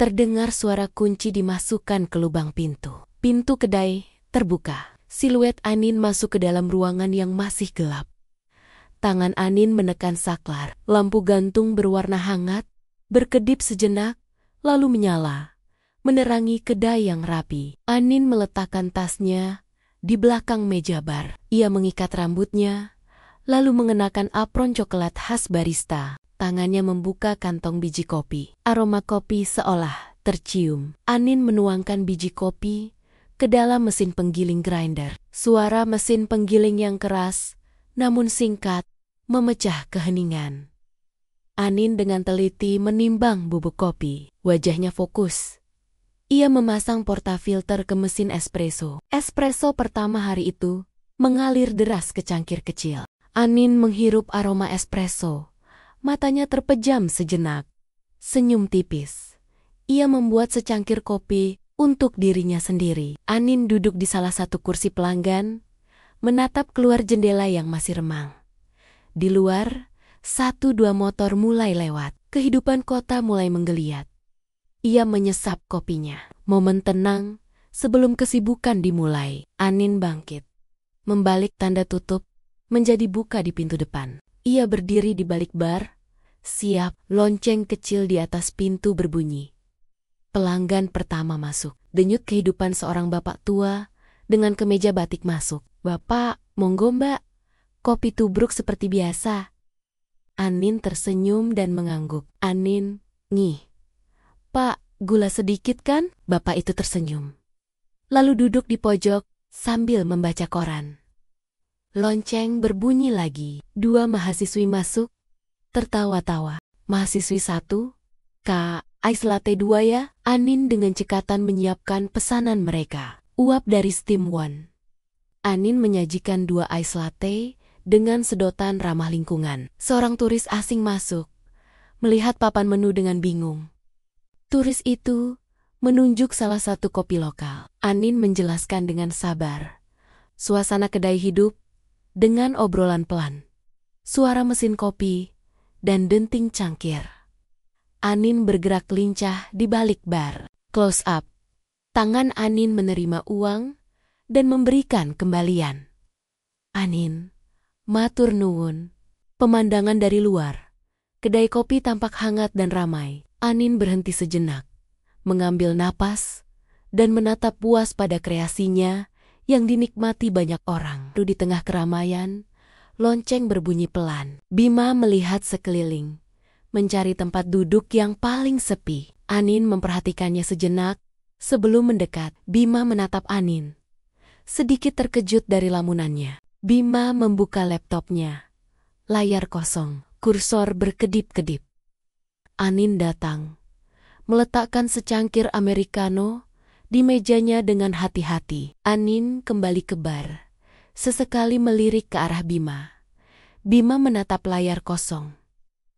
terdengar suara kunci dimasukkan ke lubang pintu. Pintu kedai terbuka. Siluet Anin masuk ke dalam ruangan yang masih gelap. Tangan Anin menekan saklar. Lampu gantung berwarna hangat, berkedip sejenak, lalu menyala, menerangi kedai yang rapi. Anin meletakkan tasnya di belakang meja bar. Ia mengikat rambutnya, lalu mengenakan apron coklat khas barista. Tangannya membuka kantong biji kopi. Aroma kopi seolah tercium. Anin menuangkan biji kopi ke dalam mesin penggiling grinder. Suara mesin penggiling yang keras, namun singkat, memecah keheningan. Anin dengan teliti menimbang bubuk kopi. Wajahnya fokus. Ia memasang portafilter ke mesin espresso. Espresso pertama hari itu mengalir deras ke cangkir kecil. Anin menghirup aroma espresso. Matanya terpejam sejenak. Senyum tipis. Ia membuat secangkir kopi untuk dirinya sendiri. Anin duduk di salah satu kursi pelanggan, menatap keluar jendela yang masih remang. Di luar, 1-2 motor mulai lewat. Kehidupan kota mulai menggeliat. Ia menyesap kopinya. Momen tenang sebelum kesibukan dimulai. Anin bangkit. Membalik tanda tutup, menjadi buka di pintu depan. Ia berdiri di balik bar, siap. Lonceng kecil di atas pintu berbunyi. Pelanggan pertama masuk. Denyut kehidupan seorang bapak tua dengan kemeja batik masuk. "Bapak, monggo mbak. Kopi tubruk seperti biasa." Anin tersenyum dan mengangguk. "Anin, ngih. Pak, gula sedikit kan?" Bapak itu tersenyum. Lalu duduk di pojok sambil membaca koran. Lonceng berbunyi lagi. 2 mahasiswi masuk, tertawa-tawa. "Mahasiswi 1, Kak, ice latte 2 ya?" Anin dengan cekatan menyiapkan pesanan mereka. Uap dari Steam One. Anin menyajikan 2 ice latte dengan sedotan ramah lingkungan. Seorang turis asing masuk, melihat papan menu dengan bingung. Turis itu menunjuk salah satu kopi lokal. Anin menjelaskan dengan sabar. Suasana kedai hidup dengan obrolan pelan. Suara mesin kopi dan denting cangkir. Anin bergerak lincah di balik bar. Close up. Tangan Anin menerima uang dan memberikan kembalian. "Anin, matur nuwun." Pemandangan dari luar. Kedai kopi tampak hangat dan ramai. Anin berhenti sejenak, mengambil napas, dan menatap puas pada kreasinya yang dinikmati banyak orang. Di tengah keramaian, lonceng berbunyi pelan. Bima melihat sekeliling, mencari tempat duduk yang paling sepi. Anin memperhatikannya sejenak. Sebelum mendekat, Bima menatap Anin, sedikit terkejut dari lamunannya. Bima membuka laptopnya. Layar kosong, kursor berkedip-kedip. Anin datang, meletakkan secangkir americano di mejanya dengan hati-hati. Anin kembali ke bar, sesekali melirik ke arah Bima. Bima menatap layar kosong,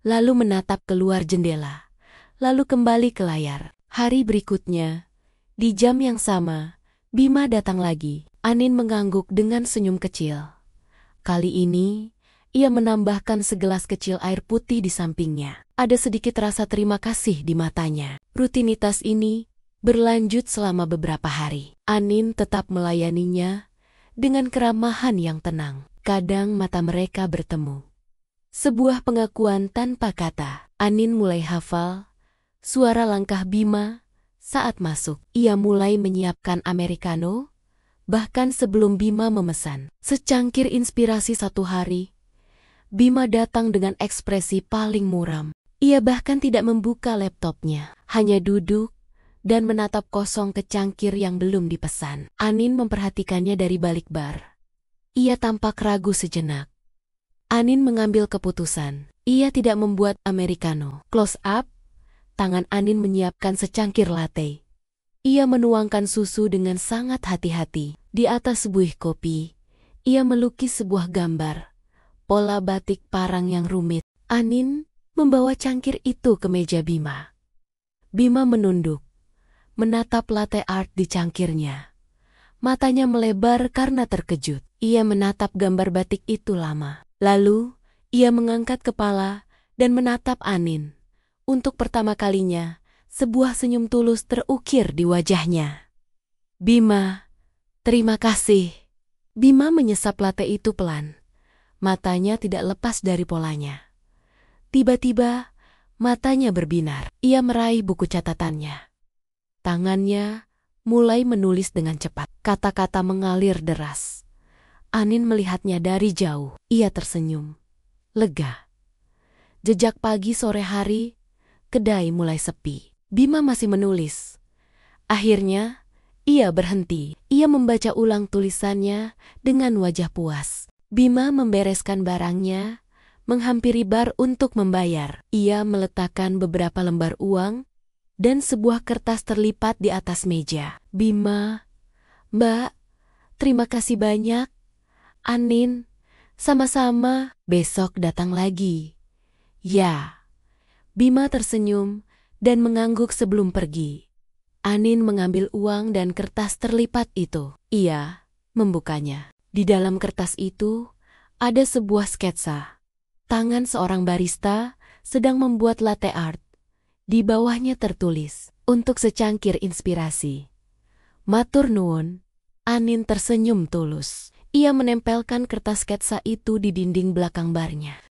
lalu menatap keluar jendela, lalu kembali ke layar. Hari berikutnya, di jam yang sama, Bima datang lagi. Anin mengangguk dengan senyum kecil. Kali ini, ia menambahkan segelas kecil air putih di sampingnya. Ada sedikit rasa terima kasih di matanya. Rutinitas ini berlanjut selama beberapa hari. Anin tetap melayaninya dengan keramahan yang tenang. Kadang mata mereka bertemu. Sebuah pengakuan tanpa kata. Anin mulai hafal suara langkah Bima saat masuk. Ia mulai menyiapkan americano, bahkan sebelum Bima memesan. Secangkir inspirasi satu hari, Bima datang dengan ekspresi paling muram. Ia bahkan tidak membuka laptopnya, hanya duduk dan menatap kosong ke cangkir yang belum dipesan. Anin memperhatikannya dari balik bar. Ia tampak ragu sejenak. Anin mengambil keputusan. Ia tidak membuat americano. Close up. Tangan Anin menyiapkan secangkir latte. Ia menuangkan susu dengan sangat hati-hati. Di atas sebuah kopi, ia melukis sebuah gambar, pola batik parang yang rumit. Anin membawa cangkir itu ke meja Bima. Bima menunduk, menatap latte art di cangkirnya. Matanya melebar karena terkejut. Ia menatap gambar batik itu lama. Lalu, ia mengangkat kepala dan menatap Anin. Untuk pertama kalinya, Sebuah senyum tulus terukir di wajahnya. Bima, terima kasih. Bima menyesap latte itu pelan. Matanya tidak lepas dari polanya. Tiba-tiba, matanya berbinar. Ia meraih buku catatannya. Tangannya mulai menulis dengan cepat. Kata-kata mengalir deras. Anin melihatnya dari jauh. Ia tersenyum. Lega. Jejak pagi sore hari, kedai mulai sepi. Bima masih menulis. Akhirnya, ia berhenti. Ia membaca ulang tulisannya dengan wajah puas. Bima membereskan barangnya, menghampiri bar untuk membayar. Ia meletakkan beberapa lembar uang dan sebuah kertas terlipat di atas meja. Bima, Mbak, terima kasih banyak. Anin, sama-sama. Besok datang lagi. Ya. Bima tersenyum dan mengangguk sebelum pergi. Anin mengambil uang dan kertas terlipat itu. Ia membukanya. Di dalam kertas itu ada sebuah sketsa. Tangan seorang barista sedang membuat latte art. Di bawahnya tertulis, untuk secangkir inspirasi. Matur nuwun. Anin tersenyum tulus. Ia menempelkan kertas sketsa itu di dinding belakang barnya.